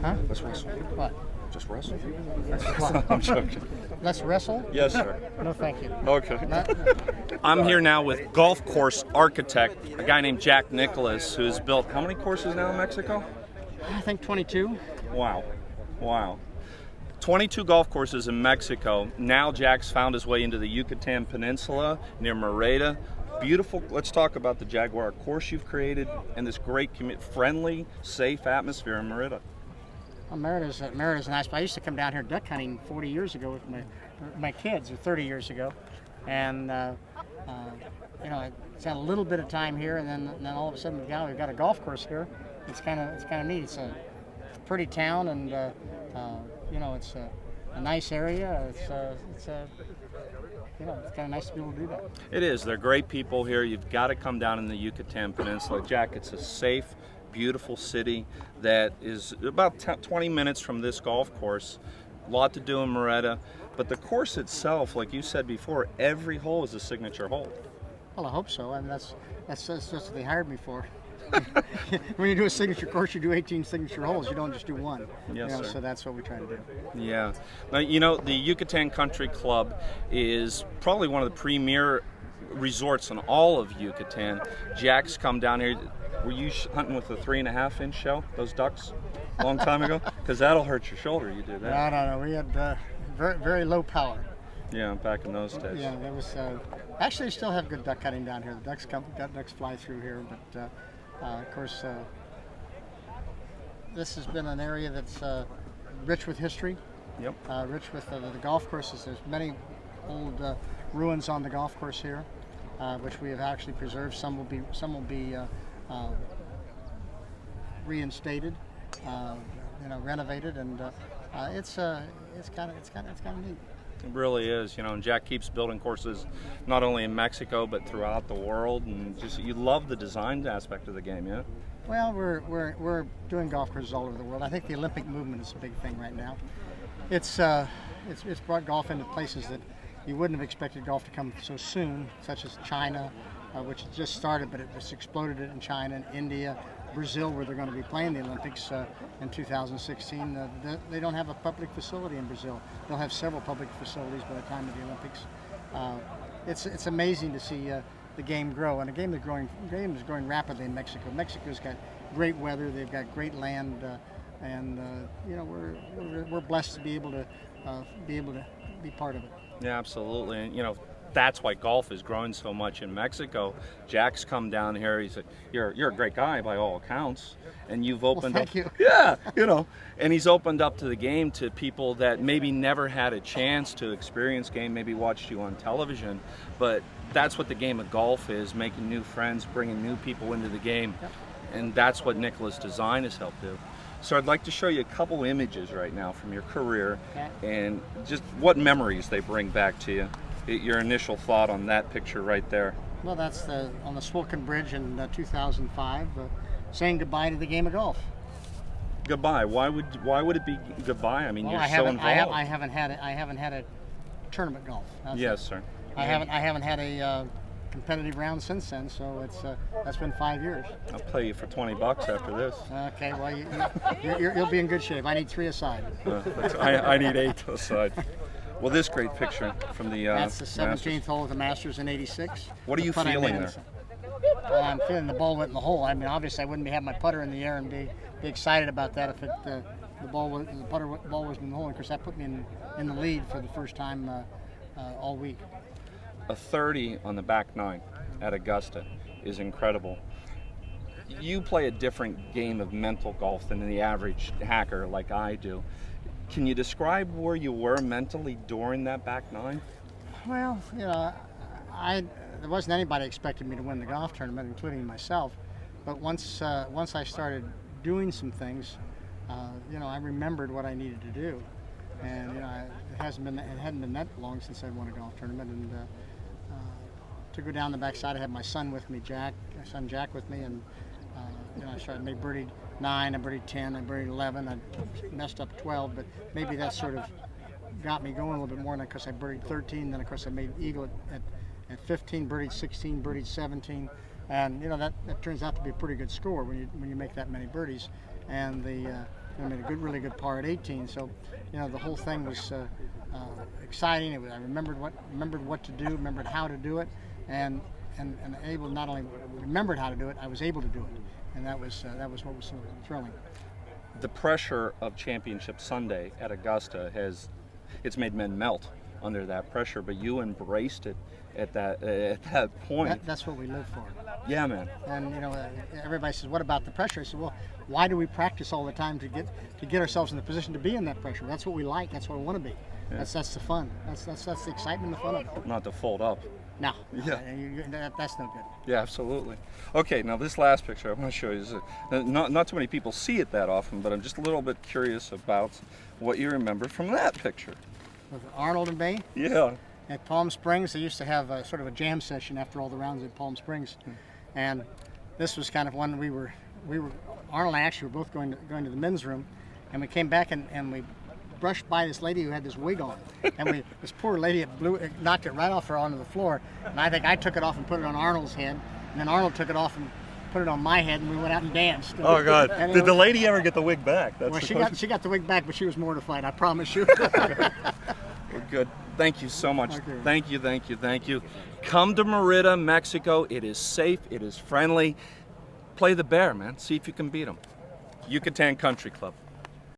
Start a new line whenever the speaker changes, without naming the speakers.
Huh?
Let's wrestle.
What?
Just wrestle.
What?
I'm joking.
Let's wrestle?
Yes, sir.
No, thank you.
Okay. I'm here now with golf course architect, a guy named Jack Nicklaus, who's built how many courses now in Mexico?
I think 22.
Wow. Wow. 22 golf courses in Mexico. Now Jack's found his way into the Yucatan Peninsula near Merida. Beautiful. Let's talk about the Jaguar course you've created and this great, friendly, safe atmosphere in Merida.
Well, Merida's nice. I used to come down here duck hunting 40 years ago with my kids, or 30 years ago, and I spent a little bit of time here, and then all of a sudden we've got a golf course here. It's kind of neat. It's a pretty town, and it's a nice area. It's kind of nice to be able to do that.
It is. They're great people here. You've got to come down in the Yucatan Peninsula. Jack, it's a safe, beautiful city that is about 20 minutes from this golf course. A lot to do in Merida, but the course itself, like you said before, every hole is a signature hole.
Well, I hope so. I mean, that's just what they hired me for. When you do a signature course, you do 18 signature holes. You don't just do one.
Yes, sir.
So that's what we try to do.
Yeah. Now, the Yucatan Country Club is probably one of the premier resorts in all of Yucatan. Jack's come down here. Were you hunting with a 3.5-inch shell, those ducks, a long time ago? Because that'll hurt your shoulder. You do that.
No. We had very, very low power.
Yeah, back in those days.
Yeah, that was. Actually, still have good duck hunting down here. The ducks fly through here, but of course, this has been an area that's rich with history.
Yep.
Rich with the golf courses. There's many old ruins on the golf course here, which we have actually preserved. Some will be reinstated, renovated, and it's kind of neat.
It really is, and Jack keeps building courses not only in Mexico but throughout the world, and just you love the design aspect of the game, yeah?
Well, we're doing golf courses all over the world. I think the Olympic movement is a big thing right now. It's brought golf into places that you wouldn't have expected golf to come so soon, such as China, which has just started, but it just exploded in China and India, Brazil, where they're going to be playing the Olympics in 2016. They don't have a public facility in Brazil. They'll have several public facilities by the time of the Olympics. It's amazing to see the game grow, and the game is growing rapidly in Mexico. Mexico's got great weather. They've got great land, and we're blessed to be able to be part of it.
Yeah, absolutely. And that's why golf is growing so much in Mexico. Jack's come down here. He's you're a great guy by all accounts, and you've opened
thank
up.
You.
Yeah, and he's opened up to the game to people that maybe never had a chance to experience game, maybe watched you on television, but that's what the game of golf is: making new friends, bringing new people into the game,
Yep.
And that's what Nicklaus Design has helped do. So I'd like to show you a couple images right now from your career,
okay,
and just what memories they bring back to you. Your initial thought on that picture right there.
Well, that's on the Swilcan Bridge in 2005, saying goodbye to the game of golf.
Goodbye. Why would it be goodbye? I mean, you're so involved.
I haven't had a tournament golf.
Yes, sir.
I haven't had a competitive round since then, so that's been 5 years.
I'll play you for $20 after this.
Okay, well you'll be in good shape. I need 3 aside.
I need 8 aside. Well, this great picture from the
that's the 17th
Masters.
hole of the Masters in '86.
What are you feeling there?
I'm feeling the ball went in the hole. I mean, obviously, I wouldn't have my putter in the air and be excited about that if the ball was in the hole. Of course, that put me in the lead for the first time all week.
A 30 on the back 9 at Augusta is incredible. You play a different game of mental golf than the average hacker like I do. Can you describe where you were mentally during that back 9?
Well, there wasn't anybody expecting me to win the golf tournament, including myself. But once I started doing some things, I remembered what I needed to do, and it hadn't been that long since I won a golf tournament, and to go down the backside, I had my son with me, Jack with me, and I made birdie 9, I birdied 10, I birdied 11, I messed up 12, but maybe that sort of got me going a little bit more. And of course I birdied 13, then of course I made eagle at 15, birdied 16, birdied 17, and that turns out to be a pretty good score when you make that many birdies. And I made a really good par at 18. So, you know, the whole thing was exciting. I remembered what to do, remembered how to do it, and able not only remembered how to do it, I was able to do it, and that was what was so thrilling.
The pressure of Championship Sunday at Augusta it's made men melt under that pressure, but you embraced it at that point.
That's what we live for.
Yeah, man.
And you know, everybody says, "What about the pressure?" I said, "Well, why do we practice all the time to get ourselves in the position to be in that pressure? That's what we like. That's what we want to be.
Yeah.
That's the fun. That's the excitement, the fun of it."
Not to fold up.
No.
Yeah.
That's no good.
Yeah, absolutely. Okay, now this last picture I want to show you is not too many people see it that often, but I'm just a little bit curious about what you remember from that picture.
With Arnold and Bay
Yeah.
at Palm Springs, they used to have sort of a jam session after all the rounds at Palm Springs, and this was kind of one we were Arnold and I actually were both going to the men's room, and we came back and we brushed by this lady who had this wig on, and this poor lady knocked it right off her onto the floor, and I think I took it off and put it on Arnold's head, and then Arnold took it off and put it on my head, and we went out and danced.
Oh God!
And
Did the lady ever get the wig back?
Well, she got the wig back, but she was mortified. I promise you.
We're good. Thank you so much.
Thank you.
Thank you. Come to Merida, Mexico. It is safe. It is friendly. Play the bear, man. See if you can beat them. Yucatan Country Club.